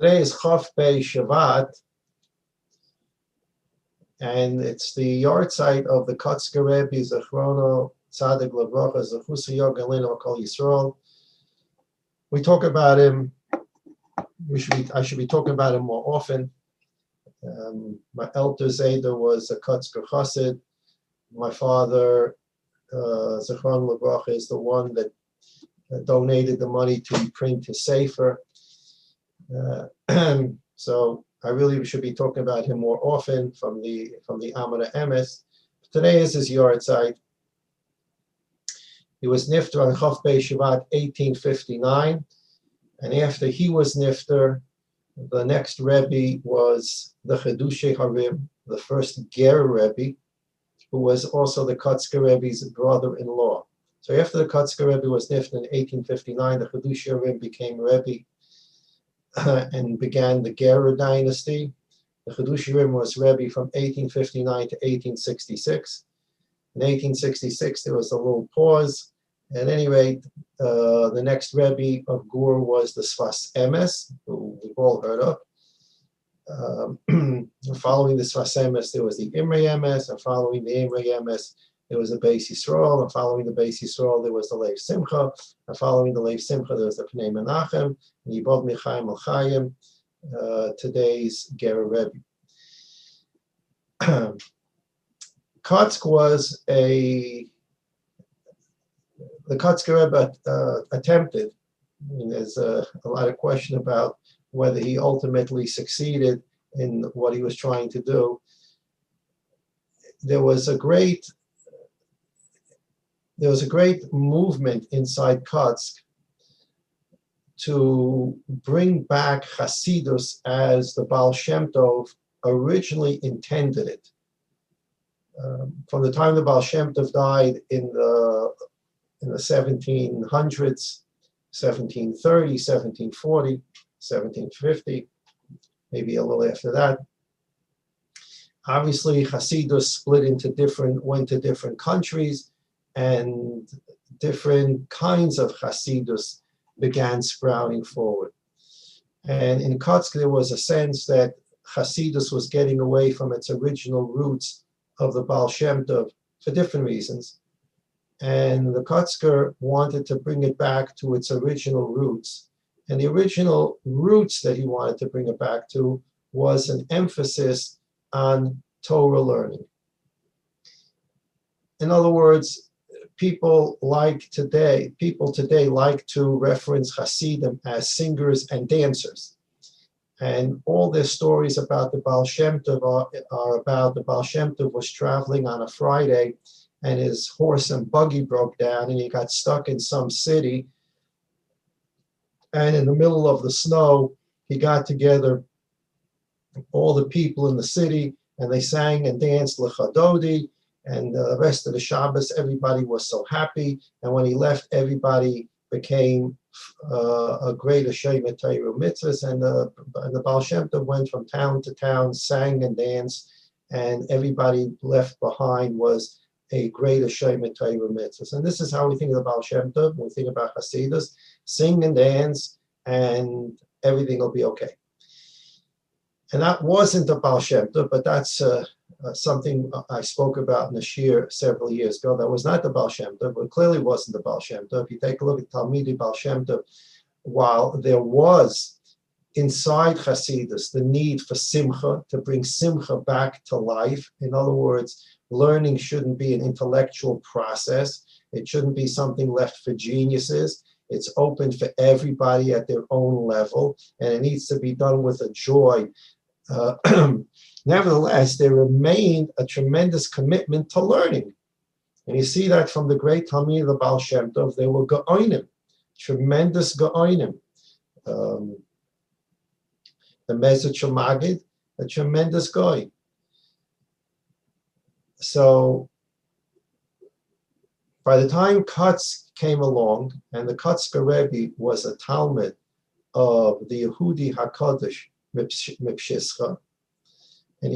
Today is Chof Bei Shabbat, and it's the Yahrtzeit of the Kotzker Rebbe, Zechrono Tzadik Levracha, Zechusa Yoga Lino Kol Yisrael. We talk about him. I should be talking about him more often. My elder Zayda was a Kotzker Chassid. My father, Zechrono Levracha, is the one that donated the money to print his sefer. So I really should be talking about him more often from the Amana Emes. Today is his Yahrtzeit. He was nifter on Chof Bei Shabbat 1859, and after he was nifter, the next Rebbe was the Chedushei Harib, the first Ger Rebbe, who was also the Kotzker Rebbe's brother-in-law. So after the Kotzker Rebbe was nifter in 1859, the Chedushei Harib became Rebbe and began the Ger dynasty. The Chedushei Harib was Rebbe from 1859 to 1866. In 1866, there was a little pause. At any rate, the next Rebbe of Gur was the Sfas Emes, who we've all heard of. Following the Sfas Emes, there was the Imrei Emes, and following the Imrei Emes, there was the Beis Yisrael, and following the Beis Yisrael, there was the Lev Simcha, and following the Lev Simcha, there was the Pnei Menachem, and Yibod Michaim Al Chaim, today's Ger Rebbe. Kotzker was the Kotzker Rebbe attempted, and there's a lot of question about whether he ultimately succeeded in what he was trying to do. There was a great movement inside Kotzker to bring back Hasidus as the Baal Shem Tov originally intended it. From the time the Baal Shem Tov died in the 1700s, 1730, 1740, 1750, maybe a little after that. Obviously, Hasidus went to different countries, and different kinds of Hasidus began sprouting forward. And in Kotzker, there was a sense that Hasidus was getting away from its original roots of the Baal Shem Tov for different reasons. And the Kotzker wanted to bring it back to its original roots. And the original roots that he wanted to bring it back to was an emphasis on Torah learning. In other words, people today like to reference Hasidim as singers and dancers. And all their stories about the Baal Shem Tov are about the Baal Shem Tov was traveling on a Friday, and his horse and buggy broke down, and he got stuck in some city. And in the middle of the snow, he got together all the people in the city, and they sang and danced L'Chadodi, and the rest of the Shabbos, everybody was so happy. And when he left, everybody became a great Hashem Torah mitzvahs, and the Baal Shem Tov went from town to town, sang and danced, and everybody left behind was a great Hashem Torah mitzvahs. And this is how we think of the Baal Shem Tov when we think about Hasidus: sing and dance, and everything will be okay. And that wasn't the Baal Shem Tov, but that's something I spoke about in the Shir several years ago. That was not the Baal Shem Tov, but clearly wasn't the Baal Shem Tov. If you take a look at Talmidei Baal Shem Tov, while there was inside Hasidus the need for simcha, to bring simcha back to life. In other words, learning shouldn't be an intellectual process. It shouldn't be something left for geniuses. It's open for everybody at their own level, and it needs to be done with a joy. Nevertheless, there remained a tremendous commitment to learning. And you see that from the great Talmid of the Baal Shem Tov. They were Ga'onim, tremendous Ga'onim. The Mezid Shemagid, a tremendous guy. So by the time Kotzker came along, and the Kotzker Rebbe was a Talmud of the Yehudi HaKadosh Mepshischa, and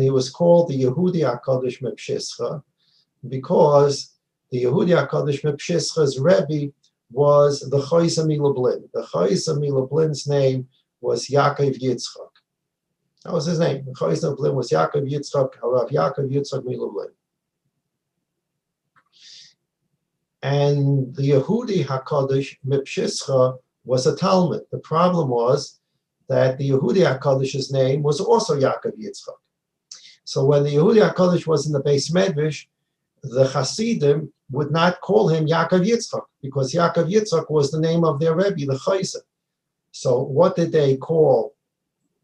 he was called the Yehudi HaKadosh Mepshischa because the Yehudi HaKadosh Mepshischa's Rebbe was the Chayza Milublin's name was Yaakov Yitzchak. That was his name. Chosner Blim was Yaakov Yitzchak, Rav Yaakov Yitzchak Milublin. And the Yehudi HaKadosh Mipshischa was a Talmud. The problem was that the Yehudi HaKadosh's name was also Yaakov Yitzchak. So when the Yehudi HaKadosh was in the Beis Medrash, the Hasidim would not call him Yaakov Yitzchak because Yaakov Yitzchak was the name of their Rebbe, the Chayzer. So what did they call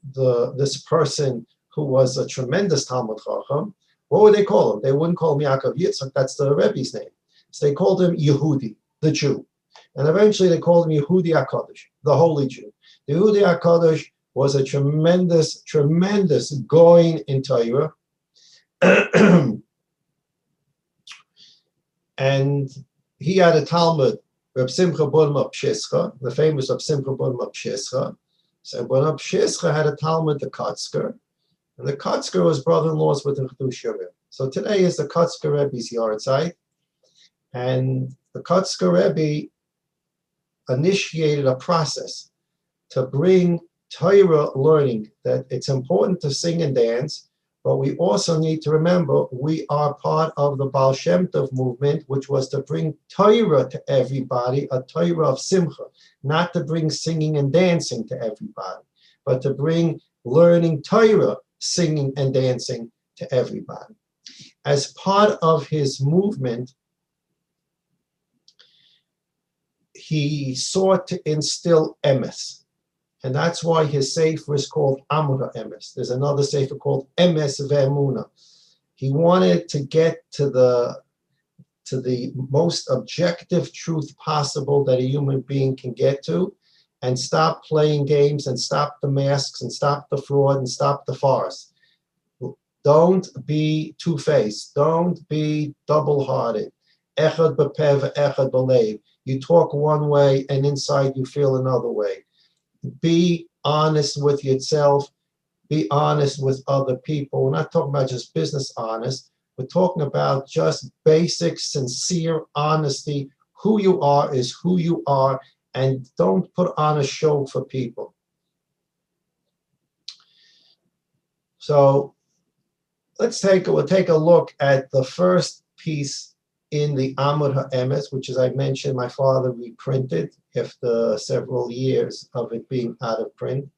this person who was a tremendous Talmud Chacham? What would they call him? They wouldn't call him Yaakov Yitzchak. That's the Rebbe's name. So they called him Yehudi, the Jew. And eventually they called him Yehudi HaKadosh, the Holy Jew. The Yehudi HaKadosh was a tremendous, tremendous going in Torah. And he had a Talmud, Reb Simcha bar Pshischa, the famous Reb Simcha bar Pshischa. So Bar Pshischa had a Talmud, the Kotzker, and the Kotzker was brother-in-laws with the Chedush Rebbe. So today is the Kotzker Rebbe's Yahrtzeit, and the Kotzker Rebbe initiated a process to bring Torah learning, that it's important to sing and dance, but we also need to remember we are part of the Baal Shem Tov movement, which was to bring Torah to everybody, a Torah of Simcha, not to bring singing and dancing to everybody, but to bring learning Torah, singing and dancing to everybody. As part of his movement, he sought to instill emes. And that's why his sefer is called Amud HaEmes. There's another sefer called Emes Ve'emunah. He wanted to get to the most objective truth possible that a human being can get to, and stop playing games, and stop the masks, and stop the fraud, and stop the farce. Don't be two-faced. Don't be double-hearted. Echad b'peh echad b'leiv. You talk one way, and inside you feel another way. Be honest with yourself. Be honest with other people. We're not talking about just business honest. We're talking about just basic, sincere honesty. Who you are is who you are, and don't put on a show for people. So we'll take a look at the first piece in the Amud HaEmes, which, as I mentioned, my father reprinted after several years of it being out of print.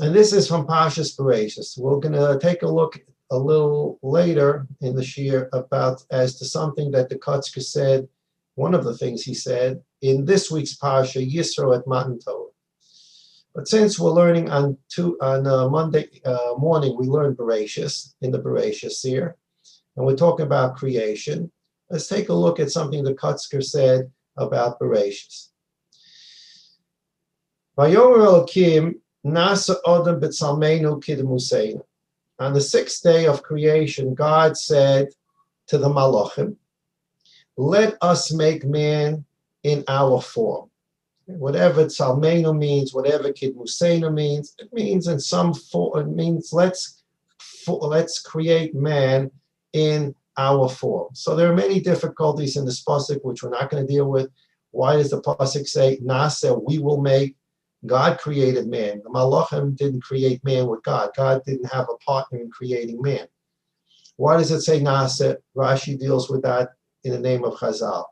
And this is from Parshas Bereshis. We're going to take a look a little later in the shir about as to something that the Kotzker said, one of the things he said in this week's Parsha Yisro at Matan Torah. But since we're learning on Monday morning, we learned Bereshis in the Bereshis here, and we're talking about creation. Let's take a look at something the Kotzker said about Bereshis. Vayomer Elokim nasa odem b'tzalmeinu kidmuseinu. On the sixth day of creation, God said to the Malachim, let us make man in our form. Whatever tzalmeinu means, whatever kidmuseinu means, it means in some form, it means let's create man in our form. So there are many difficulties in this pasuk, which we're not going to deal with. Why does the pasuk say, Nasa, we will make? God created man. The Malachim didn't create man with God. God didn't have a partner in creating man. Why does it say Nasa? Rashi deals with that in the name of Chazal.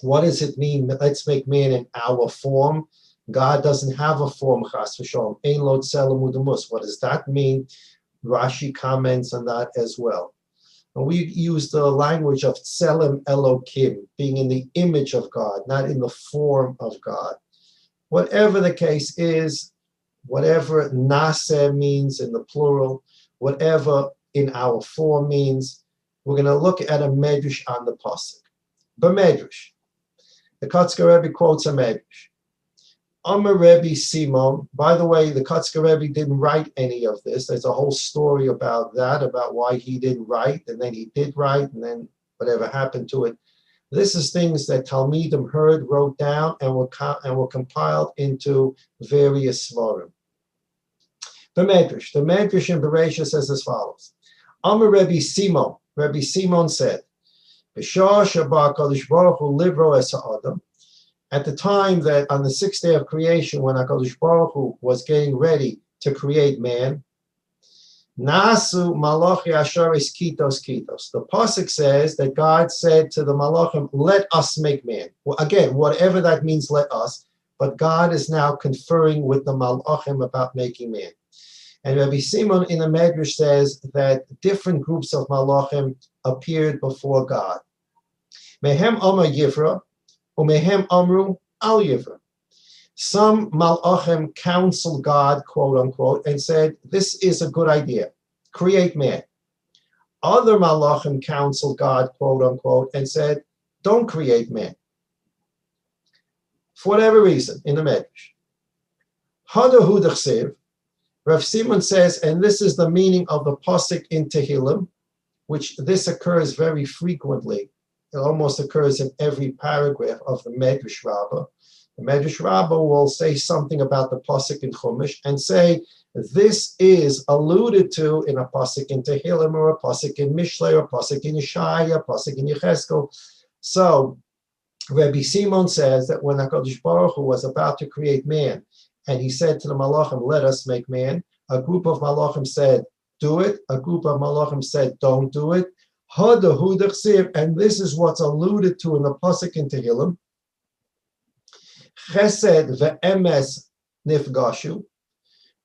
What does it mean? Let's make man in our form. God doesn't have a form, chas v'sholom. Ein lo tzelem u'demus. What does that mean? Rashi comments on that as well. And we use the language of tzelem Elokim, being in the image of God, not in the form of God. Whatever the case is, whatever nase means in the plural, whatever in our form means, we're going to look at a medrash on the pasuk. B'medrash, the Kotzker Rebbe quotes a medrash. Amar Rebbe Simon. By the way, the Kotzker Rebbe didn't write any of this. There's a whole story about that, about why he didn't write, and then he did write, and then whatever happened to it. This is things that Talmidim heard, wrote down, and were compiled into various svarim. The Medrash in Bereshis says as follows. Amar Rebbe Simon. Rebbe Simon said, B'shah sheba HaKadosh Baruch Hu livro es ha'adam. At the time that on the sixth day of creation, when HaKadosh Baruch Hu was getting ready to create man, Nasu malachi asharis kitos kitos. The pasuk says that God said to the malachim, "Let us make man." Well, again, whatever that means, let us. But God is now conferring with the malachim about making man. And Rabbi Simon in the Medrash says that different groups of malachim appeared before God. Mehem Amar Yivra, umehem Amru Al Yivra. Some malachim counseled God, quote unquote, and said, "This is a good idea. Create man." Other malachim counseled God, quote unquote, and said, "Don't create man." For whatever reason, in the Medrash. Hadahu d'chsev, Rav Simon says, and this is the meaning of the pasuk in Tehillim, which this occurs very frequently. It almost occurs in every paragraph of the Medrash Rabbah. The Medrash Rabbah will say something about the pasuk in Chumash and say, this is alluded to in a pasuk in Tehillim or a pasuk in Mishlei or a pasuk in Yeshaya, a pasuk in Yecheskel. So Rabbi Simon says that when HaKadosh Baruch Hu was about to create man, and he said to the malachim, "Let us make man," a group of malachim said, "Do it." A group of malachim said, "Don't do it." And this is what's alluded to in the pasuk in Tehillim. Chesed ve'emes nifgashu.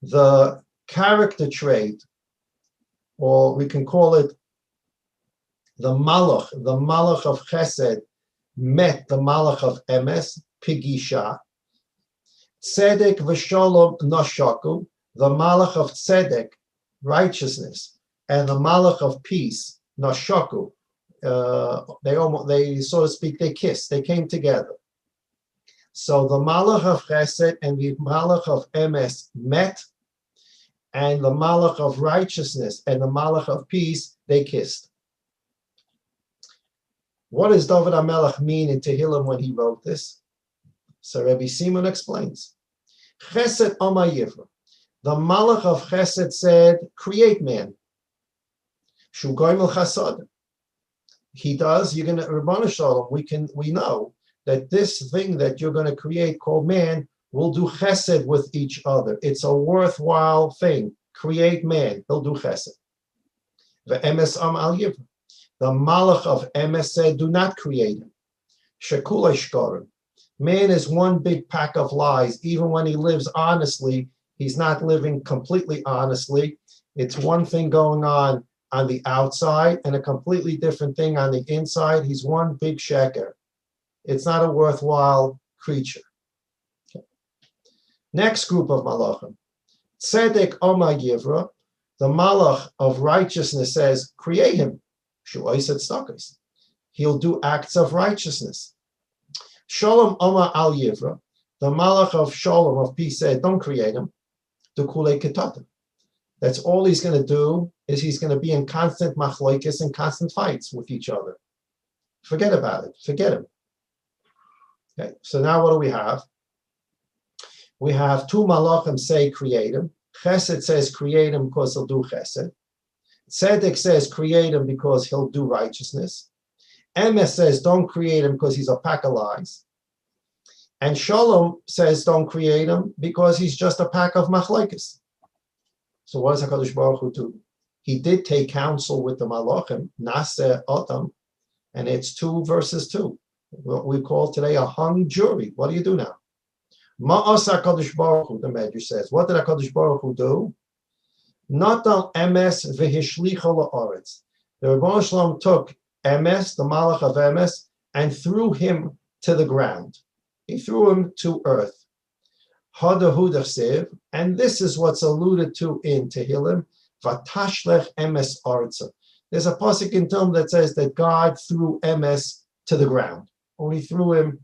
The character trait, or we can call it the malach of Chesed met the malach of Emes, Pigisha. Tzedek v'sholom noshaku, the malach of Tzedek, righteousness, and the malach of peace, noshaku. They so to speak, they kissed, they came together. So the malach of Chesed and the malach of Emes met, and the malach of righteousness and the malach of peace, they kissed. What does David HaMelech mean in Tehillim when he wrote this? So Rabbi Simon explains. Chesed Amar Yivra. The malach of Chesed said, "Create man." Shu goymel chasad. He does. You're gonna Rabbanu Shalom. We know that this thing that you're going to create called man will do chesed with each other. It's a worthwhile thing. Create man. He'll do chesed. The emes am al yivra. The malach of emes said, "Do not create him." Shekula shkorim. Man is one big pack of lies. Even when he lives honestly, he's not living completely honestly. It's one thing going on the outside and a completely different thing on the inside. He's one big sheker. It's not a worthwhile creature. Okay. Next group of malachim. Tzedek Omar Yivra. The malach of righteousness says, "Create him." He'll do acts of righteousness. Shalom Omar Al Yivra. The malach of Shalom, of peace, said, "Don't create him." Do kulei ketatim. That's all he's going to do, is he's going to be in constant machloikis and constant fights with each other. Forget about it. Forget him. Okay, so now what do we have? We have two malachim say create him. Chesed says create him because he'll do chesed. Tzedek says create him because he'll do righteousness. Emes says don't create him because he's a pack of lies. And Shalom says don't create him because he's just a pack of machlekes. So what does HaKadosh Baruch Hu do? He did take counsel with the malachim, Naseh Otam, and it's 2 verses 2. What we call today a hung jury. What do you do now? Ma'as HaKadosh Baruch Hu, the Medrash says. What did HaKadosh Baruch Hu do? Natal emes v'hishlicha la'aretz. The Rebbe Shalom took emes, the malach of emes, and threw him to the ground. He threw him to earth. Hadahu d'chsev, and this is what's alluded to in Tehillim, Vatashlech emes arza. There's a pasuk in Tehillim that says that God threw emes to the ground, or he threw him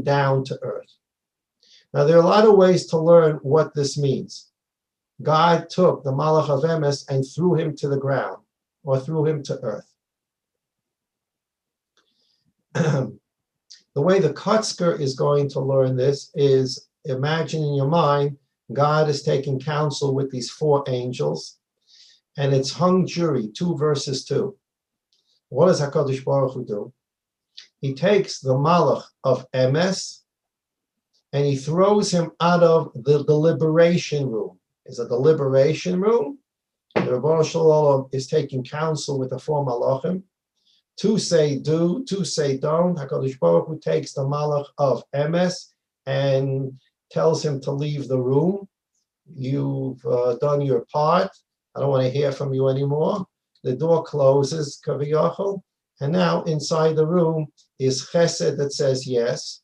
down to earth. Now there are a lot of ways to learn what this means. God took the malach of emes and threw him to the ground, or threw him to earth. The way the Kotzker is going to learn this is, imagine in your mind, God is taking counsel with these 4 angels, and it's hung jury, 2 verses 2. What does HaKadosh Baruch Hu do? he takes the malach of emes and he throws him out of the deliberation room. Is a deliberation room. The Rebbe Shalom is taking counsel with the four malachim. Two say do, two say don't. HaKadosh Baruch Hu takes the malach of emes and tells him to leave the room. You've done your part. I don't want to hear from you anymore. The door closes, kaviyachol, and now inside the room is chesed that says yes,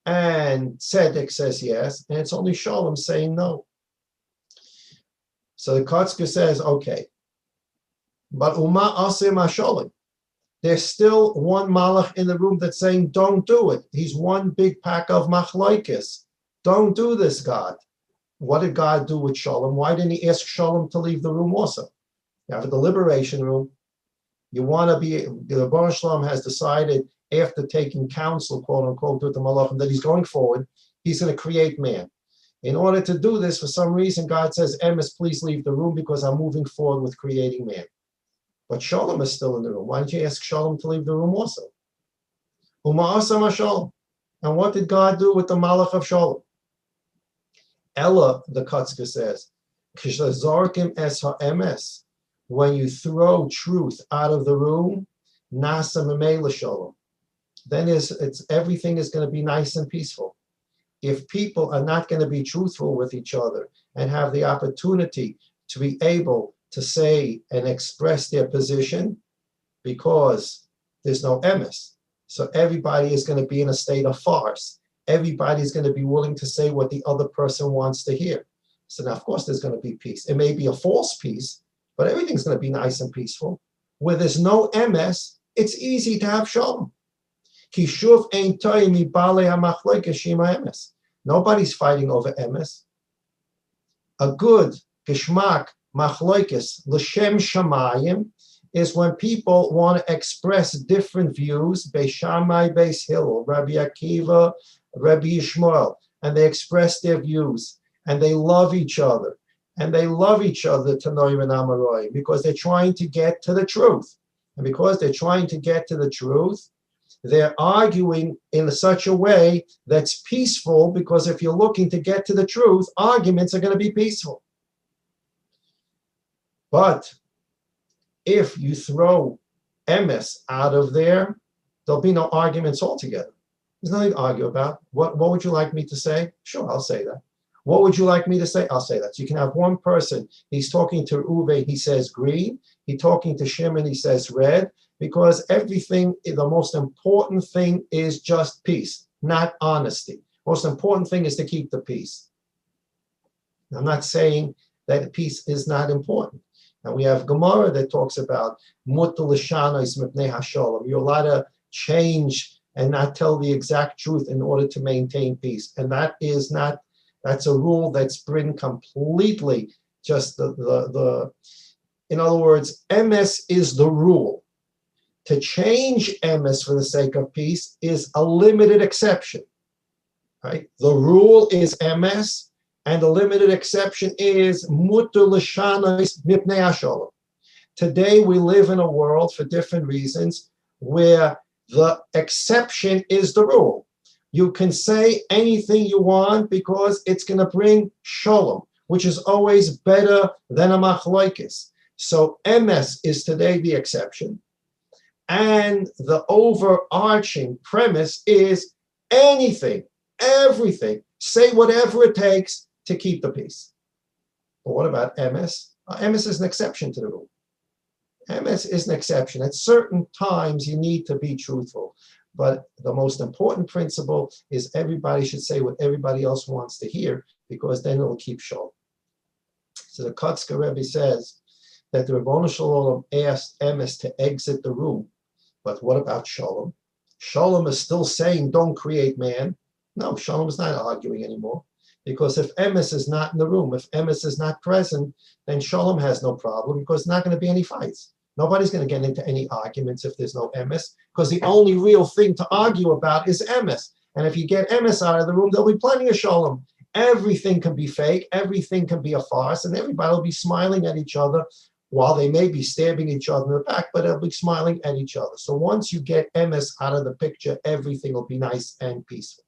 and tzedek says yes, and it's only shalom saying no. So the Kotzker says, okay, but uma asim asholem. There's still one malach in the room that's saying, don't do it. He's one big pack of machlokes. Don't do this, God. What did God do with Shalom? Why didn't he ask Shalom to leave the room also? You have a deliberation room. You want to be, the Baruch Shalom has decided after taking counsel, quote unquote, with the malachim, that he's going forward, he's going to create man. In order to do this, for some reason, God says, Emes, please leave the room because I'm moving forward with creating man. But Shalom is still in the room. Why didn't you ask Shalom to leave the room also? Uma asam Shalom. And what did God do with the malach of Shalom? Ella, the Kotzker says, Kishazorkim es ha'emes. When you throw truth out of the room, nasa memela Shalom. Then everything is going to be nice and peaceful. If people are not going to be truthful with each other and have the opportunity to be able to say and express their position, because there's no emes. So everybody is going to be in a state of farce. Everybody's going to be willing to say what the other person wants to hear. So now, of course, there's going to be peace. It may be a false peace, but everything's going to be nice and peaceful. Where there's no emes, it's easy to have shalom. Nobody's fighting over emes. A good geshmak machlokes l'shem shamayim is when people want to express different views, Beis Shammai, Beis Hillel, Rabbi Akiva, Rabbi Yishmael, and they express their views, and they love each other, and they love each other to Noim and Amaroi, because they're trying to get to the truth. And because they're trying to get to the truth, they're arguing in such a way that's peaceful, because if you're looking to get to the truth, arguments are going to be peaceful. But if you throw emes out of there, there'll be no arguments altogether. There's nothing to argue about. What would you like me to say? Sure, I'll say that. What would you like me to say? I'll say that. So you can have one person, he's talking to Uwe, he says green. He's talking to Shimon, he says red. Because everything, the most important thing is just peace, not honesty. Most important thing is to keep the peace. I'm not saying that peace is not important. And we have Gemara that talks about mutar l'shanos mipnei hashalom. You're allowed to change and not tell the exact truth in order to maintain peace. And that's a rule that's been completely just in other words, emes is the rule. To change emes for the sake of peace is a limited exception, right? The rule is emes, and the limited exception is mutar l'shanos mipnei hashalom. Today we live in a world, for different reasons, where the exception is the rule. You can say anything you want because it's going to bring shalom, which is always better than a machlokes. So emes is today the exception. And the overarching premise is anything, everything, say whatever it takes to keep the peace. But what about emes? Emes is an exception to the rule. Emes is an exception. At certain times, you need to be truthful. But the most important principle is everybody should say what everybody else wants to hear, because then it'll keep shalom. So the Kotzker Rebbe says that the Rebbe Shalom asked emes to exit the room. But what about shalom? Shalom is still saying, don't create man. No, shalom is not arguing anymore. Because if emes is not in the room, if emes is not present, then shalom has no problem, because there's not going to be any fights. Nobody's going to get into any arguments if there's no emes, because the only real thing to argue about is emes. And if you get emes out of the room, there'll be plenty of shalom. Everything can be fake, everything can be a farce, and everybody will be smiling at each other while they may be stabbing each other in the back, but they'll be smiling at each other. So once you get emes out of the picture, everything will be nice and peaceful.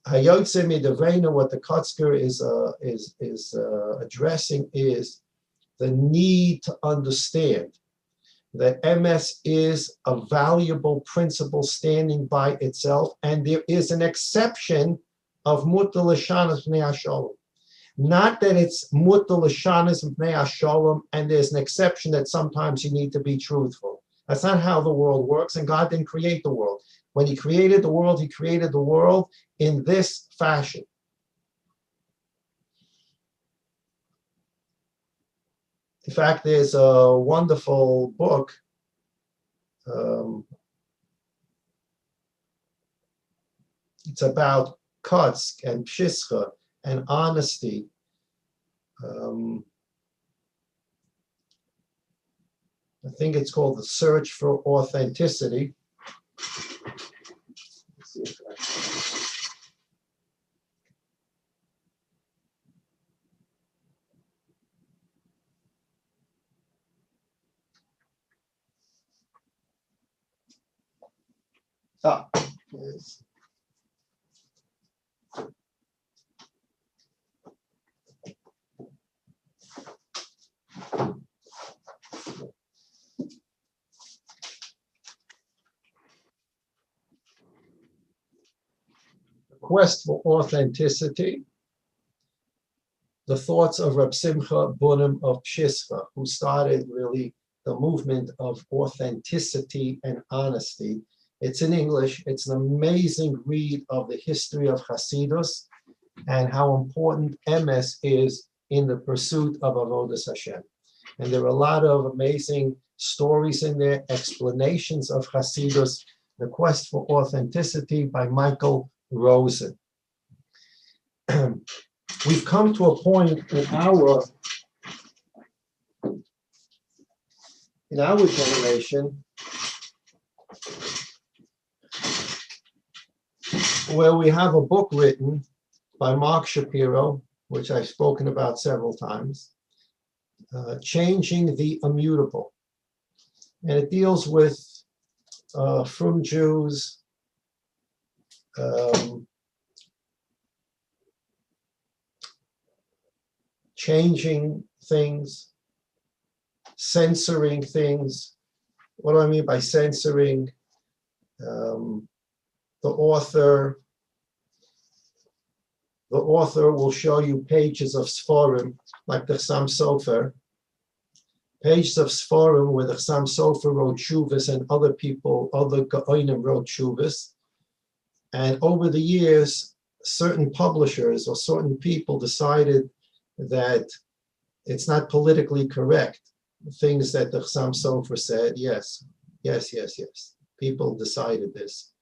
Yahrtzeit midavreinu, what the Kotzker is addressing is the need to understand that emes is a valuable principle standing by itself, and there is an exception of mutar l'shanas b'nei hasholom. Not that it's mutar l'shanas b'nei hasholom, and there's an exception that sometimes you need to be truthful. That's not how the world works, and God didn't create the world. When he created the world in this fashion. In fact, there's a wonderful book it's about Kotzker and Pshischa and honesty. I think it's called The Search for Authenticity. Let's see if I yes. Quest for authenticity, the thoughts of Reb Simcha Bunim of Pshischa, who started really the movement of authenticity and honesty. It's in English. It's an amazing read of the history of Hasidus and how important emes is in the pursuit of Avodas Hashem. And there are a lot of amazing stories in there, explanations of Hasidus, The Quest for Authenticity by Michael Rosen. We've come to a point in our generation where we have a book written by Mark Shapiro, which I've spoken about several times, Changing the Immutable. And it deals with frum Jews, changing things, censoring things. What do I mean by censoring? The author will show you pages of Sforim, like the Chassam Sofer, pages of Sforim where the Chassam Sofer wrote Shuvas and other people, other Gaonim wrote Shuvas. And over the years, certain publishers or certain people decided that it's not politically correct. Things that the Chassam Sofer said, yes. People decided this.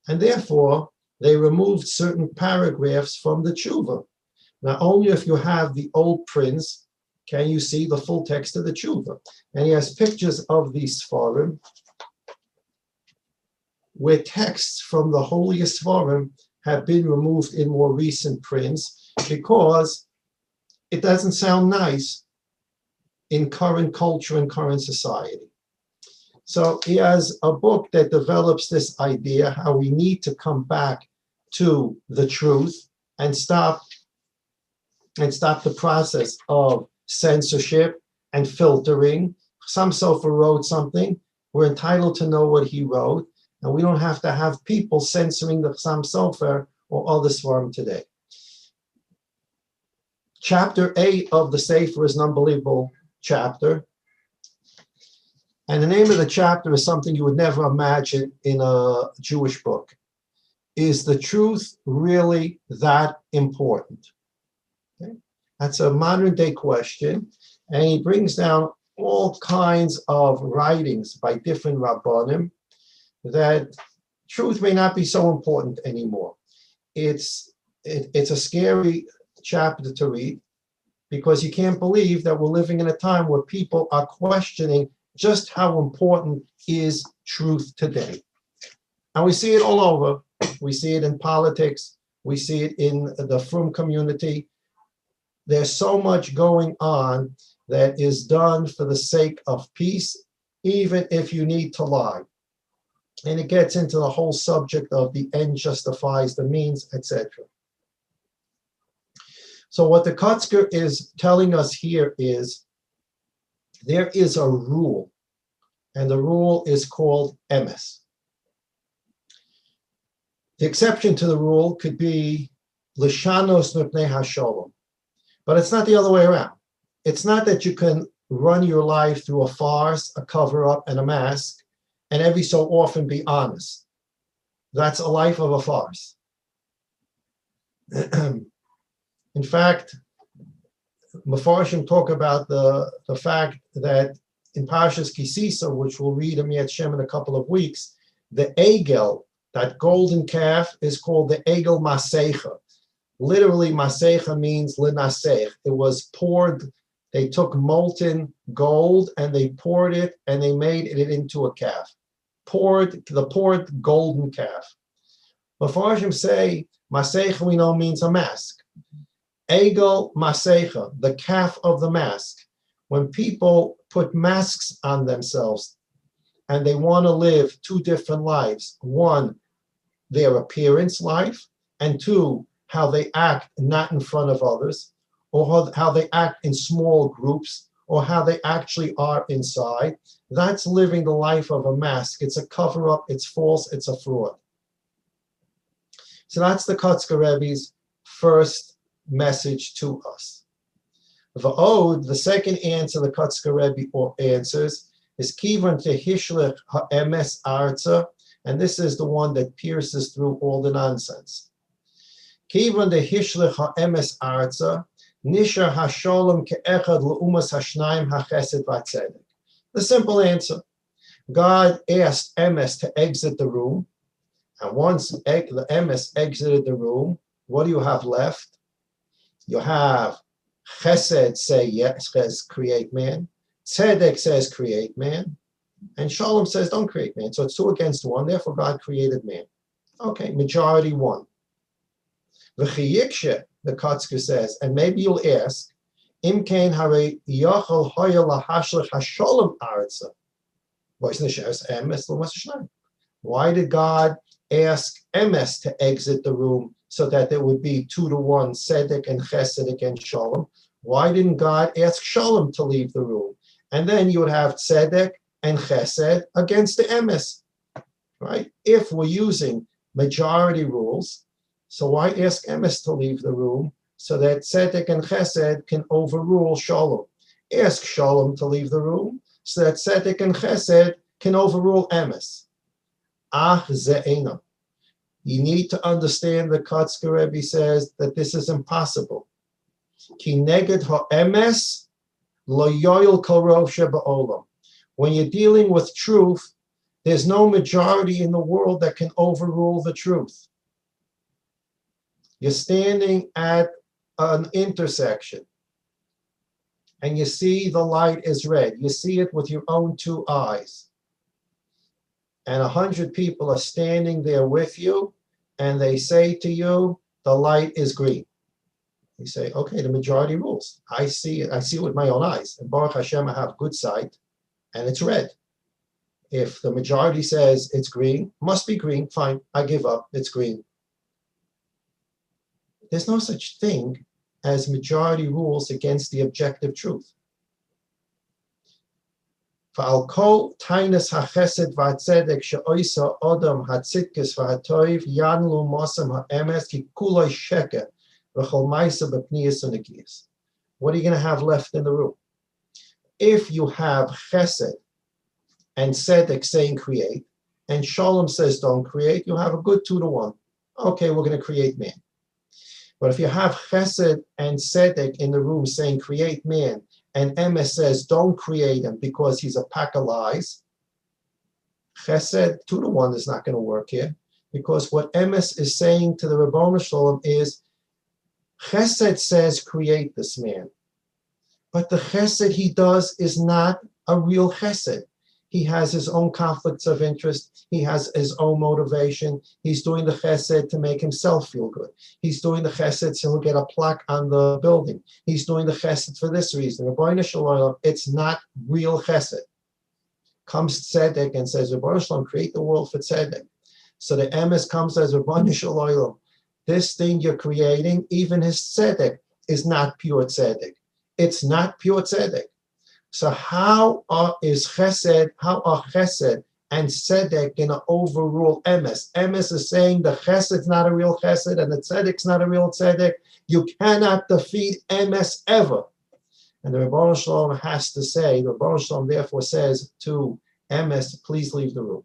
And therefore, they removed certain paragraphs from the tshuva. Now, only if you have the old prints can you see the full text of the tshuva. And he has pictures of these Sforim where texts from the holiest Sforim have been removed in more recent prints because it doesn't sound nice in current culture and current society. So he has a book that develops this idea how we need to come back to the truth and stop the process of censorship and filtering. Chassam Sofer wrote something. We're entitled to know what he wrote, and we don't have to have people censoring the Chassam Sofer or others for him today. Chapter 8 of the Sefer is an unbelievable chapter. And the name of the chapter is something you would never imagine in a Jewish book. Is the truth really that important? Okay. That's a modern day question. And he brings down all kinds of writings by different Rabbanim that truth may not be so important anymore. It's a scary chapter to read because you can't believe that we're living in a time where people are questioning just how important is truth today. And we see it all over. We see it in politics. We see it in the frum community. There's so much going on, that is done for the sake of peace, even if you need to lie. And it gets into the whole subject of the end justifies the means, etc. So what the Kotzker is telling us here is there is a rule, and the rule is called emes. The exception to the rule could be lishanos mipnei hasholom, but it's not the other way around. It's not that you can run your life through a farce, a cover-up, and a mask, and every so often be honest. That's a life of a farce. In fact, Mefarshim talk about the fact that in Parshas Yisro, which we'll read in Yad Shem in a couple of weeks, the egel, that golden calf, is called the egel masecha. Literally, masecha means linasech. It was poured. They took molten gold and they poured it and they made it into a calf. The poured golden calf. Mefarshim say masecha we know means a mask. Egel masecha, the calf of the mask. When people put masks on themselves and they want to live two different lives, one, their appearance life, and two, how they act not in front of others, or how they act in small groups, or how they actually are inside, that's living the life of a mask. It's a cover-up, it's false, it's a fraud. So that's the Kotzker Rebbe's first message to us. V'od, the second answer the Kotzker Rebbe answers is kivan tehishlich ha'emes arza, and this is the one that pierces through all the nonsense. Kivan tehishlich ha'emes arza, nishar hasholom ke'echad le'umas hashnayim hachesed v'tzedek. The simple answer: God asked emes to exit the room, and once the emes exited the room, what do you have left? You have Chesed say yes, says create man. Tzedek says create man. And Shalom says don't create man. So it's 2 against 1. Therefore, God created man. Okay, majority won. V'chiyikshe, the Kotzker says, and maybe you'll ask, Im kein harei yachol hoya lahashlich hasholom aretza. Why did God ask emes to exit the room so that there would be 2-1 tzedek and chesed against shalom? Why didn't God ask shalom to leave the room? And then you would have tzedek and chesed against the emes, right? If we're using majority rules, so why ask emes to leave the room so that tzedek and chesed can overrule shalom? Ask shalom to leave the room so that tzedek and chesed can overrule emes. Ah ze'ena. You need to understand the Kotzker Rebbe says that this is impossible. Ki neged ha'emes lo yoyel kol rov sheba'olam. When you're dealing with truth, there's no majority in the world that can overrule the truth. You're standing at an intersection and you see the light is red. You see it with your own 2 eyes. And 100 people are standing there with you, and they say to you, the light is green. You say, okay, the majority rules. I see it with my own eyes. And Baruch Hashem, I have good sight, and it's red. If the majority says it's green, must be green, fine, I give up, it's green. There's no such thing as majority rules against the objective truth. V'al kol tainas hachesed v'hatzedek she'oisa odam hatzidkes v'hatoiv yanlu mosam ha'emes ki kuloi sheker v'chol maisa b'pniyas u'negias. What are you going to have left in the room? If you have chesed and tzedek saying create, and shalom says don't create, you have a good 2-1. Okay, we're going to create man. But if you have chesed and tzedek in the room saying create man, and emes says don't create him because he's a pack of lies, chesed 2-1 is not going to work here, because what emes is saying to the Ribono Shalom is, chesed says create this man, but the chesed he does is not a real chesed. He has his own conflicts of interest. He has his own motivation. He's doing the chesed to make himself feel good. He's doing the chesed so he'll get a plaque on the building. He's doing the chesed for this reason. Rebbeinu Shalom, it's not real chesed. Comes tzedek and says, Rebbeinu Shalom, create the world for tzedek. So the emes comes as Rebbeinu Shalom. This thing you're creating, even his tzedek, is not pure tzedek. It's not pure tzedek. So how are chesed and tzedek going to overrule emes? Emes is saying the chesed's not a real chesed and the tzedek's not a real tzedek. You cannot defeat emes ever. And the Rebbeinu Shalom has to say, the Rebbeinu Shalom therefore says to emes, please leave the room.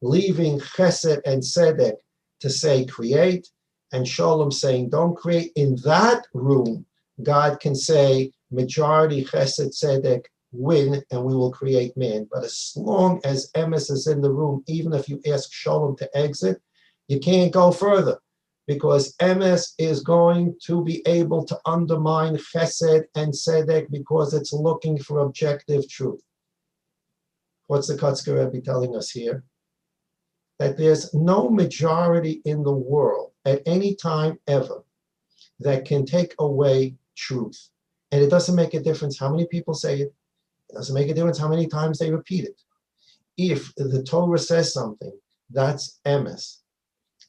Leaving chesed and tzedek to say create, and Shalom saying don't create. In that room, God can say majority chesed tzedek win, and we will create man. But as long as emes is in the room, even if you ask Shalom to exit, you can't go further, because emes is going to be able to undermine chesed and tzedek because it's looking for objective truth. What's the Kotzker Rebbe telling us here? That there's no majority in the world at any time ever that can take away truth. And it doesn't make a difference how many people say it. It doesn't make a difference how many times they repeat it. If the Torah says something, that's emes.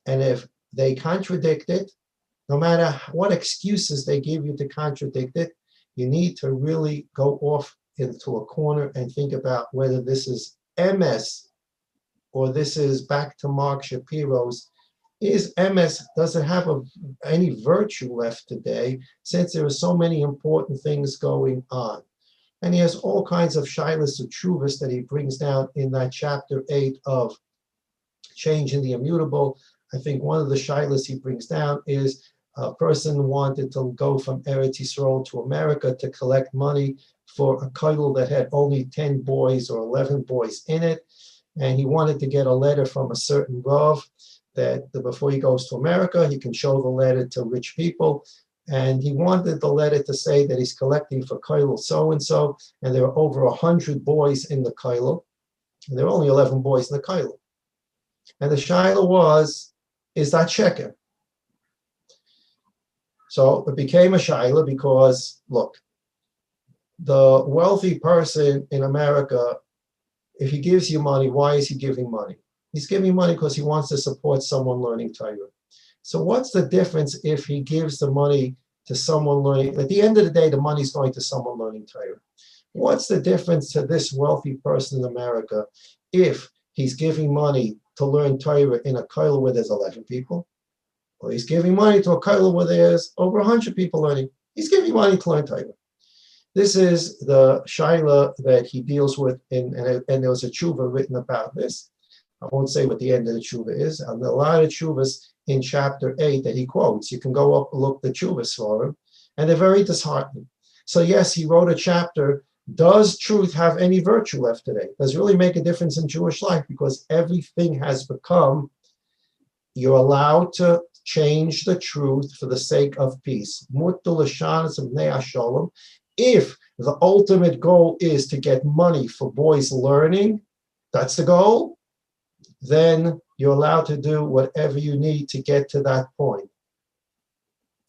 And if they contradict it, no matter what excuses they give you to contradict it, you need to really go off into a corner and think about whether this is emes or this is back to Mark Shapiro's. Is emes, does it have any virtue left today, since there are so many important things going on? And he has all kinds of shilas of tshuvas that he brings down in that chapter 8 of Changing the Immutable. I think one of the shilas he brings down is a person wanted to go from Eretz Yisrael to America to collect money for a kollel that had only 10 boys or 11 boys in it. And he wanted to get a letter from a certain Rav that before he goes to America, he can show the letter to rich people. And he wanted the letter to say that he's collecting for kollel so-and-so, and there are over 100 boys in the kollel, and there are only 11 boys in the kollel. And the shaila was, is that sheker? So it became a shaila because, look, the wealthy person in America, if he gives you money, why is he giving money? He's giving money because he wants to support someone learning Torah. So what's the difference if he gives the money to someone learning? At the end of the day, the money's going to someone learning Torah. What's the difference to this wealthy person in America if he's giving money to learn Torah in a kollel where there's 11 people? Or he's giving money to a kollel where there's over 100 people learning? He's giving money to learn Torah. This is the shaila that he deals with, and there was a tshuva written about this. I won't say what the end of the tshuva is. And a lot of tshuvas in chapter 8 that he quotes. You can go up and look the tshuvas for him, and they're very disheartening. So yes, he wrote a chapter, does truth have any virtue left today? Does it really make a difference in Jewish life? Because everything has become, you're allowed to change the truth for the sake of peace. If the ultimate goal is to get money for boys learning, that's the goal, then you're allowed to do whatever you need to get to that point.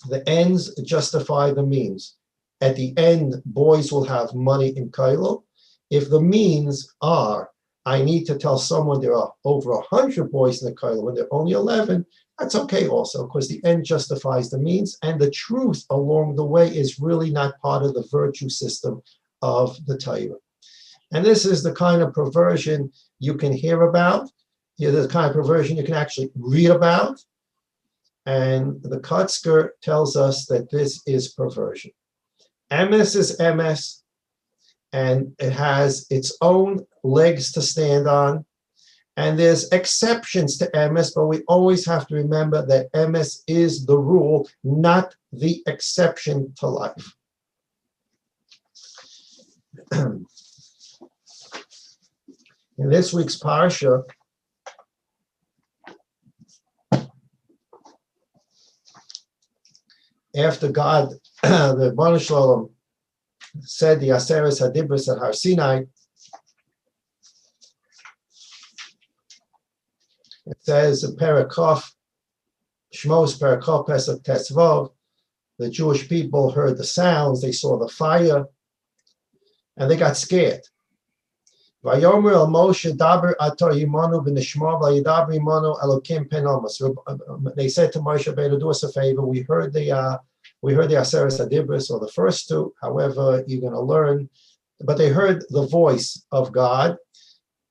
The ends justify the means. At the end, boys will have money in kollel. If the means are, I need to tell someone there are over 100 boys in the kollel when there are only 11, that's okay also, because the end justifies the means, and the truth along the way is really not part of the virtue system of the Torah. And this is the kind of perversion you can hear about. The kind of perversion you can actually read about. And the Kotzker tells us that this is perversion. Emes is emes, and it has its own legs to stand on. And there's exceptions to emes, but we always have to remember that emes is the rule, not the exception to life. In this week's parsha, after God, the Rebbeinu Shalom, said the Aseres Hadibros at Har Sinai, It says in Perakov, Shmos Perakov Pesach Tesvav, the Jewish people heard the sounds, they saw the fire, and they got scared. Vayomer el Moshe daber ato yimanu v'nishmor v'yidaber yimanu elokim pen amos. They said to Moshe Rabbeinu, do us a favor. We heard the Aseres Adibris, or the first two. However, you're going to learn. But they heard the voice of God,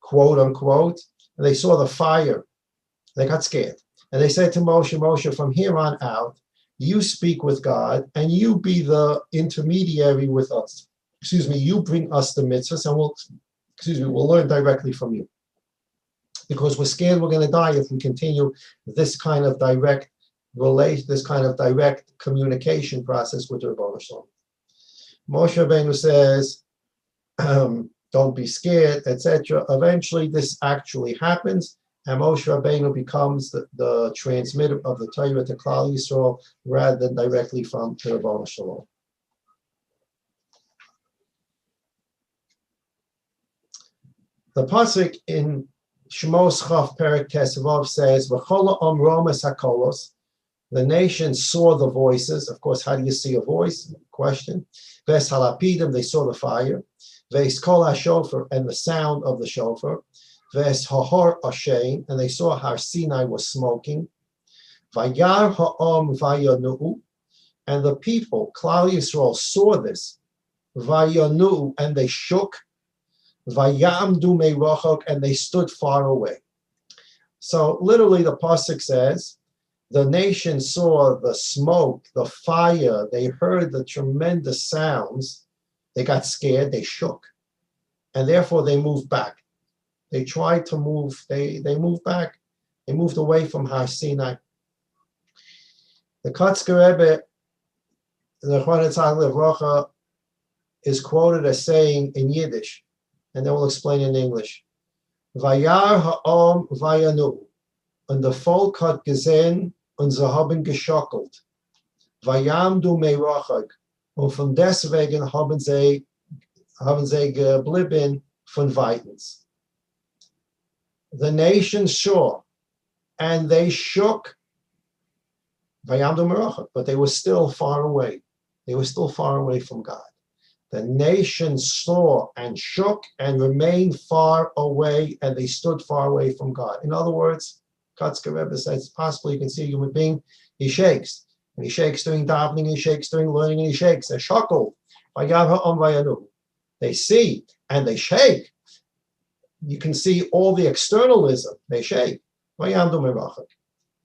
quote unquote, and they saw the fire. They got scared, and they said to Moshe, Moshe, from here on out, you speak with God, and you be the intermediary with us. You bring us the mitzvahs, and we'll learn directly from you. Because we're scared we're going to die if we continue this kind of direct communication process with the Rebbe. Moshe Rabbeinu says, don't be scared, etc. Eventually, this actually happens, and Moshe Rabbeinu becomes the transmitter of the Torah to Klal Yisrael rather than directly from the Rebbe Shalom. The pasuk in Shmos Chaf Perek Tesvav says, "V'chol romas hakolos." The nation saw the voices. Of course, how do you see a voice? Question. Ves halapidim, they saw the fire. Ves kol hashofar, and the sound of the shofar. Ves hahor ashem, and they saw how Sinai was smoking. Vayar ha'om vayanu, and the people, Klal Yisrael, saw this. Vayanu, and they shook. Vayamdu me'rochok, and they stood far away. So literally the pasuk says, the nation saw the smoke, the fire, they heard the tremendous sounds, they got scared, they shook, and therefore they moved back. They tried to move, they moved back, they moved away from Har Sinai. The Kotzker Rebbe, the Yahrtzeit Levracha, is quoted as saying in Yiddish, and then we'll explain in English. Vayar ha'om vayanu, und der Volk hat gesehen, und sie haben geschockelt. Vayamdu me'rochag, und von deswegen haben sie geblieben von weitens. The nation saw, and they shook, Vayamdu me'rochag, but they were still far away. They were still far away from God. The nation saw and shook and remained far away, and they stood far away from God. In other words, Kotzker Rebbe says, possibly you can see a human being, he shakes. And he shakes during davening, he shakes during learning, and he shakes. They're shackled. They see and they shake. You can see all the externalism. They shake. And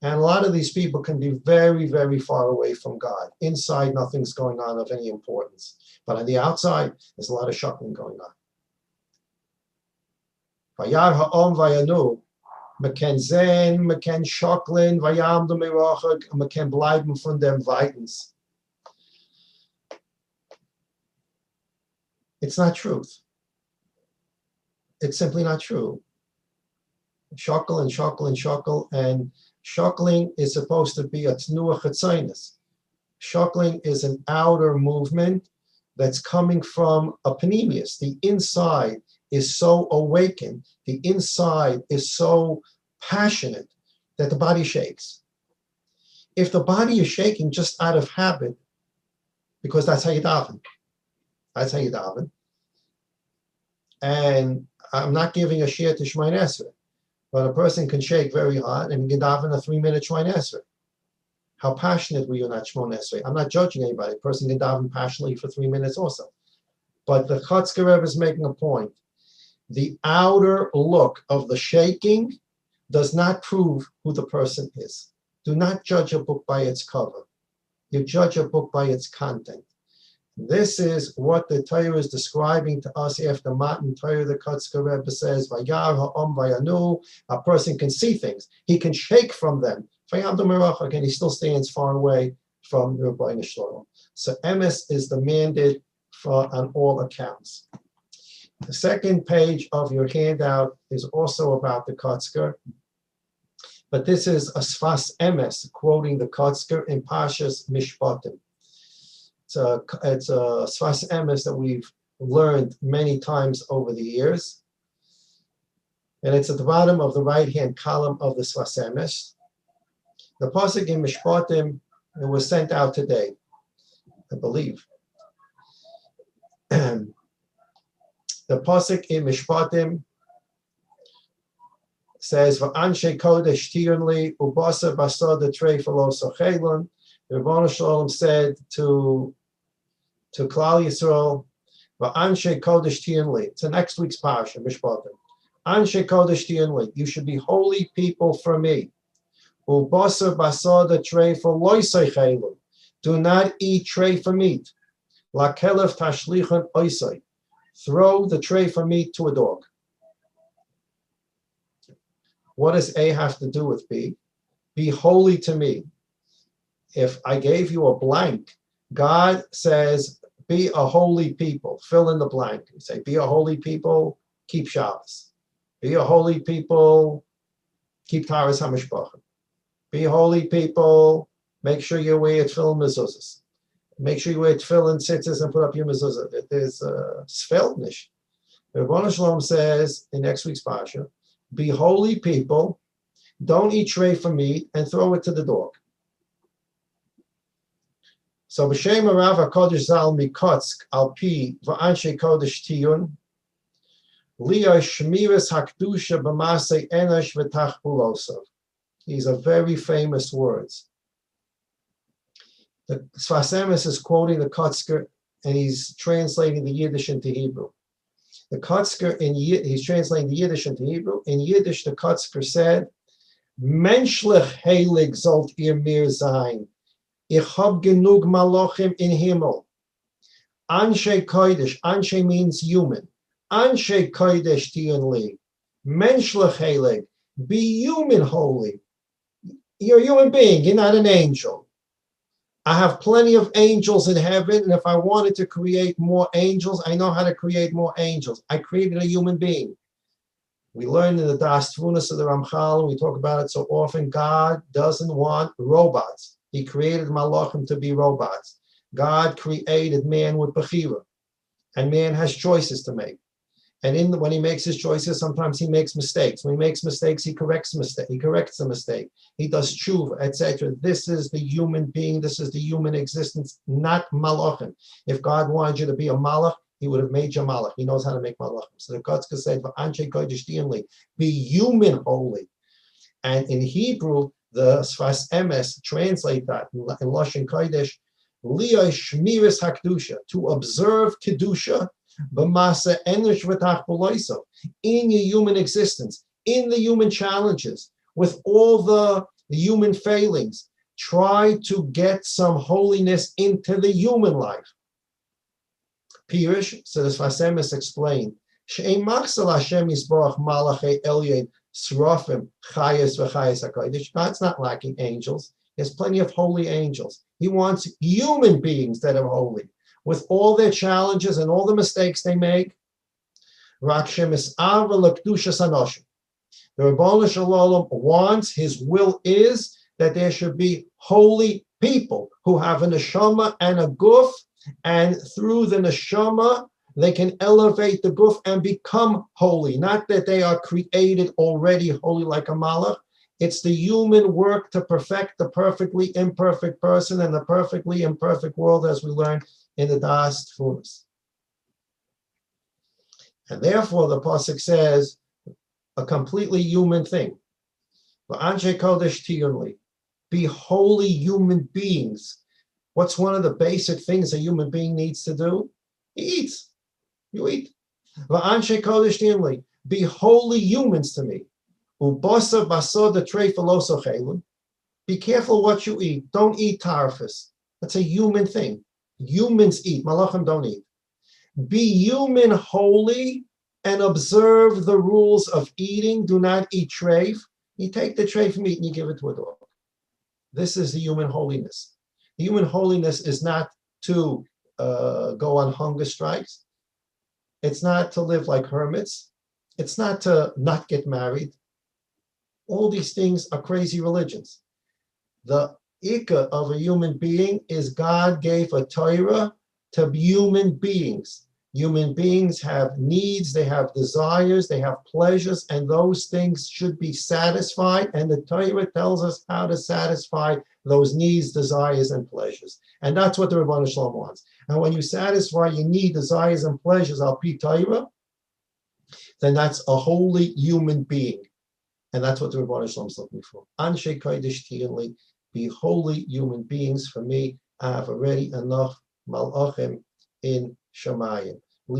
a lot of these people can be very, very far away from God. Inside, nothing's going on of any importance. But on the outside, there's a lot of shuckling going on. Vayar ha'om vayanu, meken zen, meken shuckling, vayamdu me'rochag, meken bleiben von dem weitens. It's not truth. It's simply not true. Shuckle and shuckle and shuckle, and shuckling is supposed to be a tnuah chetzonis. Shuckling is an outer movement that's coming from a panemius. The inside is so awakened, the inside is so passionate that the body shakes. If the body is shaking just out of habit, because that's how you daven, and I'm not giving a share to Shemayin Esrei, but a person can shake very hard and can daven a 3-minute Shemayin Esrei. How passionate were you in that Shemayin Esrei? I'm not judging anybody. A person can daven passionately for 3 minutes also. But the Kotzker Rebbe is making a point. The outer look of the shaking does not prove who the person is. Do not judge a book by its cover. You judge a book by its content. This is what the Torah is describing to us after Matan Torah. The Kotzker Rebbe says, Vayar ha'om vayanu, a person can see things. He can shake from them. Again, he still stands far away from the Rebbe Shalom. So emes is demanded on all accounts. The second page of your handout is also about the Kotzker, but this is a Sfas emes quoting the Kotzker in Parshas Mishpatim. It's a Sfas emes that we've learned many times over the years. and it's at the bottom of the right-hand column of the Sfas Emes. The pasuk in Mishpatim, it was sent out today, I believe. The pasuk in Mishpatim says, "V'anshe kodesh tiyunli ubasa basada trei faloso chelon." The Rebbe Shalom said to Klal Yisrael, "V'anshe kodesh tiyunli." It's the next week's parsha, Mishpatim. "Anshe kodesh tiyunli." You should be holy people for me. Ubasa basada trei faloso chelon. Do not eat tray for meat. La kelef tashlichan oisai. Throw the tray for meat to a dog. What does A have to do with B? Be holy to me. If I gave you a blank, God says, be a holy people. Fill in the blank. You say, be a holy people, keep Shabbos. Be a holy people, keep Taras HaMishpachim. Be holy people, make sure you wear tefillin mezuzahs. Make sure you wear tefillin tzitzis and put up your mezuzah. There's sfeltnish. The Rebbe Shalom says in next week's parsha, be holy people, don't eat tray for meat, and throw it to the dog. So b'shem Rav HaKodesh Zal Kotzker al pi v'anshe kodesh tiyun liya shmiras hakdusha b'masei enosh v'tachbulosov. These are very famous words. The Sfas Emes is quoting the Kotzker, and he's translating the Yiddish into Hebrew. The Kotzker, he's translating the Yiddish into Hebrew. In Yiddish, the Kotzker said, Menschlich heilig sollt ihr mir sein. Ich hab genug Malochim in Himmel. Anshe Kodesh, Anshe means human. Anshe Kodesh tiyun li. Menschlich heilig, be human holy. You're a human being, you're not an angel. I have plenty of angels in heaven, and if I wanted to create more angels, I know how to create more angels. I created a human being. We learned in the Das Tvunas of the Ramchal, and we talk about it so often, God doesn't want robots. He created Malachim to be robots. God created man with Bechira, and man has choices to make. And when he makes his choices, sometimes he makes mistakes. When he makes mistakes, he corrects the mistake. He does tshuva, etc. This is the human being. This is the human existence, not malachim. If God wanted you to be a malach, he would have made you a malach. He knows how to make malachim. So the Kotzker said, "Anshe kodesh tiyun li," be human holy. And in Hebrew, the Sfas Emes translate that in Lashon Kodesh, liyai shmiras hakdusha, to observe kedusha. In your human existence, in the human challenges, with all the human failings, try to get some holiness into the human life. Pirish, so the Sfas Emes explained, God's not lacking angels. He has plenty of holy angels. He wants human beings that are holy, with all their challenges and all the mistakes they make. The Rebbe Shalom wants, his will is that there should be holy people who have a neshama and a guf, and through the neshama, they can elevate the guf and become holy. Not that they are created already holy like a malach. It's the human work to perfect the perfectly imperfect person and the perfectly imperfect world, as we learned in the Das Tvunas. And therefore, the pasuk says a completely human thing. V'anshe kodesh tiyun li. Be holy human beings. What's one of the basic things a human being needs to do? He eats. You eat. V'anshe kodesh tiyun li. Be holy humans to me. Ubasa basoda trei faloso chelun. Be careful what you eat. Don't eat tarfus. That's a human thing. Humans eat. Malachim don't eat. Be human holy and observe the rules of eating. Do not eat treif. You take the treif meat and you give it to a dog. This is the human holiness. The human holiness is not to go on hunger strikes. It's not to live like hermits. It's not to not get married. All these things are crazy religions. The ikka of a human being is God gave a Torah to human beings. Human beings have needs, they have desires, they have pleasures, and those things should be satisfied. And the Torah tells us how to satisfy those needs, desires, and pleasures. And that's what the Rebbe Shalom wants. And when you satisfy your need, desires, and pleasures al pi Torah, then that's a holy human being. And that's what the Rebbe Shalom is looking for. Anshe Kodesh Tiyunli, be holy human beings. For me, I have already enough malachim in Shamayim. The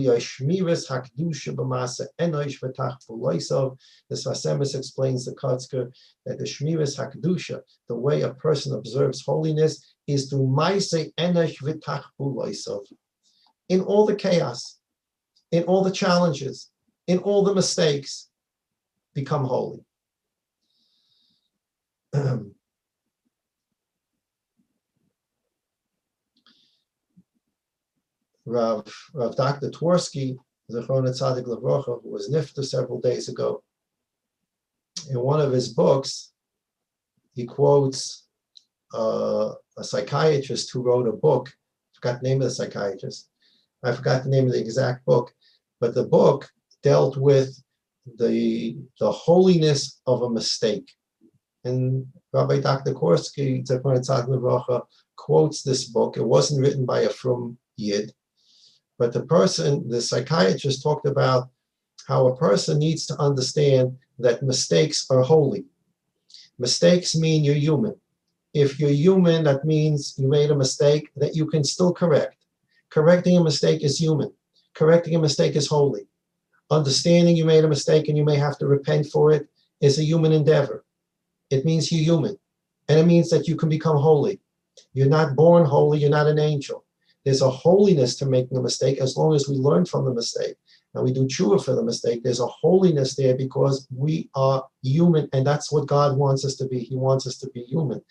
Svasemis explains the Kotzker that the Shmiras Hakdusha, the way a person observes holiness, is through Maaseh Enosh V'Tach B'Loisav. In all the chaos, in all the challenges, in all the mistakes, become holy. Rav Dr. Twersky, Zechrona Tzadik Levrocha, who was nifta several days ago, in one of his books, he quotes a psychiatrist who wrote a book. I forgot the name of the psychiatrist. I forgot the name of the exact book, but the book dealt with the holiness of a mistake. And Rabbi Dr. Twersky, Zechrona Tzadik Levrocha, quotes this book. It wasn't written by a frum Yid. But the psychiatrist talked about how a person needs to understand that mistakes are holy. Mistakes mean you're human. If you're human, that means you made a mistake that you can still correct. Correcting a mistake is human. Correcting a mistake is holy. Understanding you made a mistake and you may have to repent for it is a human endeavor. It means you're human. And it means that you can become holy. You're not born holy, you're not an angel. There's a holiness to making a mistake as long as we learn from the mistake and we do tshuva for the mistake. There's a holiness there because we are human, and that's what God wants us to be. He wants us to be human.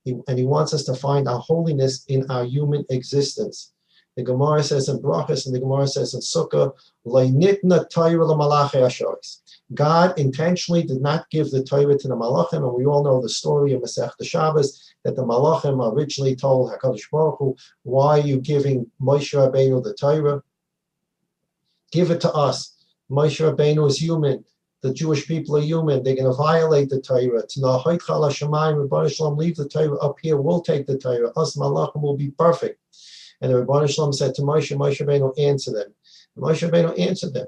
And he wants us to find our holiness in our human existence. The Gemara says in Brachas and the Gemara says in Sukkah, "Leinitna Torah l'malachei hasharis." God intentionally did not give the Torah to the Malachim, and we all know the story of Masechta Shabbos, that the Malachim originally told HaKadosh Baruch Hu, why are you giving Moshe Rabbeinu the Torah? Give it to us. Moshe Rabbeinu is human. The Jewish people are human. They're going to violate the Torah. Leave the Torah up here. We'll take the Torah. Us Malachim will be perfect. And the Rebbe Shalom said to Moshe Rabbeinu, answer them. And Moshe Rabbeinu answered them.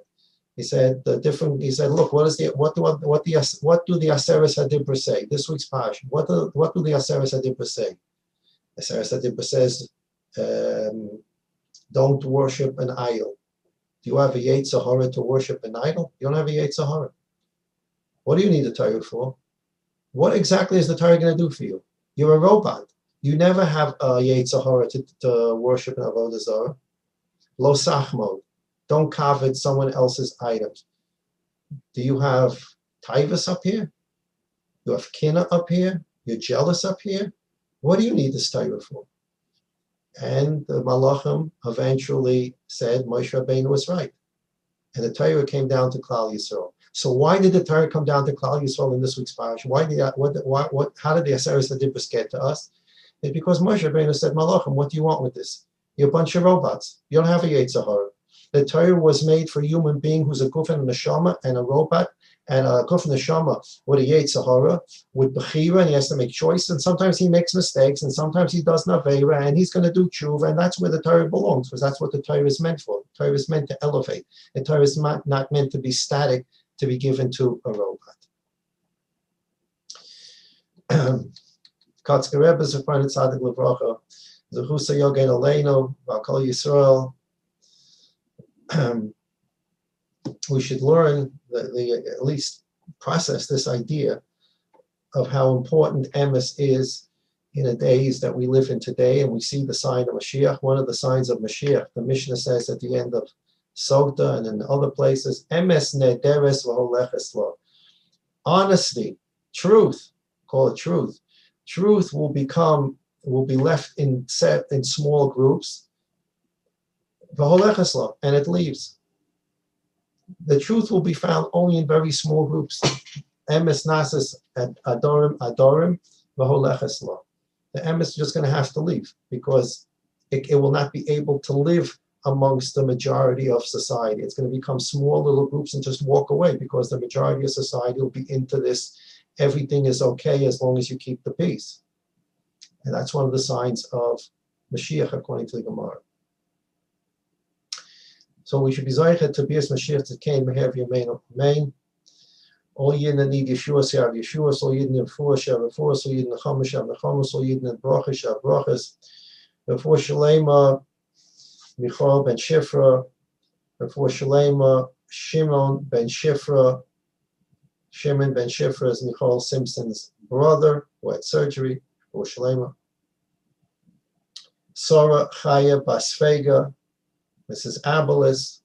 He said, look, what do the Aseres HaDibra say? This week's Parsha. What do the Aseres HaDibra say? Aseres HaDibra says, don't worship an idol. Do you have a Yetzer Hara to worship an idol? You don't have a Yetzer Hara. What do you need the Torah for? What exactly is the Torah going to do for you? You're a robot. You never have a Yetzer Hara to worship an Avodah Zarah. Lo Sachmod. Don't covet someone else's items. Do you have taivas up here? You have kina up here? You're jealous up here? What do you need this Torah for? And the Malachim eventually said Moshe Rabbeinu was right. And the Torah came down to Klal Yisrael. So why did the Torah come down to Klal Yisrael in this week's parasha? How did the Aseres HaDibros get to us? It's because Moshe Rabbeinu said, Malachim, what do you want with this? You're a bunch of robots. You don't have a Yetzer Hara. The Torah was made for a human being who's a guf and a neshama and a robot, and a guf and neshama with a Yetzer Hara, with bechira, and he has to make choices, and sometimes he makes mistakes, and sometimes he does naveira, and he's going to do tshuva, and that's where the Torah belongs, because that's what the Torah is meant for. The Torah is meant to elevate. The Torah is not meant to be static, to be given to a robot. Kotzker Rebbe is a friend of Tzadik Levrocha, Zechusa Yogen Aleinu, Vakol Yisrael. We should learn, at least process this idea of how important emes is in the days that we live in today, and we see the sign of Mashiach. One of the signs of Mashiach, the Mishnah says at the end of Sota and in other places, emes nederes v'holeches lo. Honesty, truth, call it truth. Truth will be left in small groups. And it leaves. The truth will be found only in very small groups. Emes nasis adorim v'holeches lo. The emes is just going to have to leave because it will not be able to live amongst the majority of society. It's going to become small little groups and just walk away, because the majority of society will be into this. Everything is okay as long as you keep the peace. And that's one of the signs of Mashiach, according to the Gemara. So we should be Zaychet to be as Mashiach to Cain, Mehav Yamein Amen. All Yidden that need Yeshua say have Yeshua, all Yidden in Refuah shall Refuah, all Yidden in Chamas shall Nechamas, all Yidden in Bracha shall Brachas. Refuah Shalema, Michal ben Shifra, Refuah Shalema, Shimon ben Shifra. Shimon ben Shifra is Michal Simpson's brother who had surgery. Refuah Shalema. Sarah Chaya Basfega, Mrs. Abelis,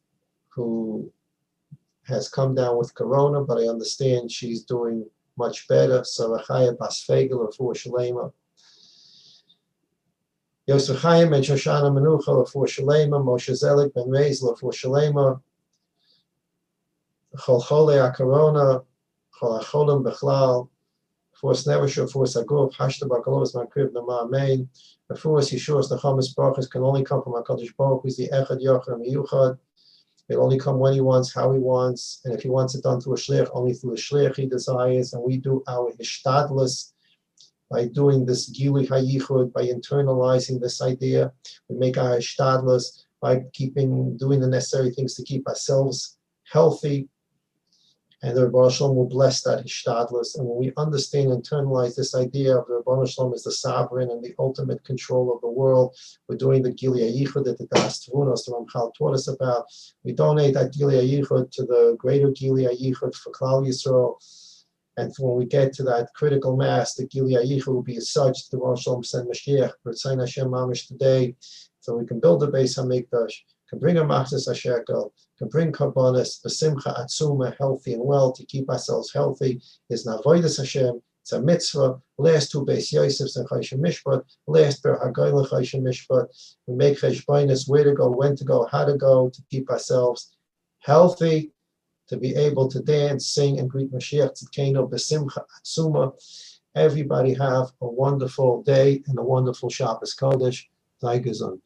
who has come down with corona, but I understand she's doing much better. Sarah Chaya Basfega, Refuah Shalema. Yosef Chaim ben Shoshana Menucha, Refuah Shalema. Moshe Zelik ben Reis, Refuah Shalema. Chol Cholei HaKorona, Chol HaCholim Bechlal, Refuah Nevesh, Refuah Saguf, Hashta Bakalovas Makriv Nama Amen. Refuah Yeshuas Nechamas Brachas can only come from HaKadosh Baruch Hu, who's the Echad Yochad Miyuchad. It'll only come when he wants, how he wants, and if he wants it done through a shliach, only through a shliach he desires. And we do our hishtadlus by doing this Gili Hayichud, by internalizing this idea. We make our hishtadlus by doing the necessary things to keep ourselves healthy. And the Rebbe Shalom will bless that hishtadlus. And when we understand and internalize this idea of the Rebbe Shalom as the sovereign and the ultimate control of the world, we're doing the Gili Hayichud that the Das Tvunos, the Ramchal taught us about. We donate that Gili Hayichud to the greater Gili Hayichud for Klal Yisrael. And when we get to that critical mass, the Gili Hayichud will be as such, the Rebbe Shalom send Mashiach, B'Tzayin Hashem Mamish today, so we can build a Beis HaMikdash, can bring a Machzis HaShekel, can bring Karbanis, B'Simcha Atzuma, healthy and well, to keep ourselves healthy, is Navodas Hashem, it's a mitzvah, last two Beis Yosefs and Chayshim Mishpat, last Ber Hagayla Chayshim Mishpat, we make Cheshbainis, where to go, when to go, how to go, to keep ourselves healthy, to be able to dance, sing, and greet Mashiach Tzidkenu B'Simcha Atzuma. Everybody have a wonderful day and a wonderful Shabbos Kodesh. Sei gesund.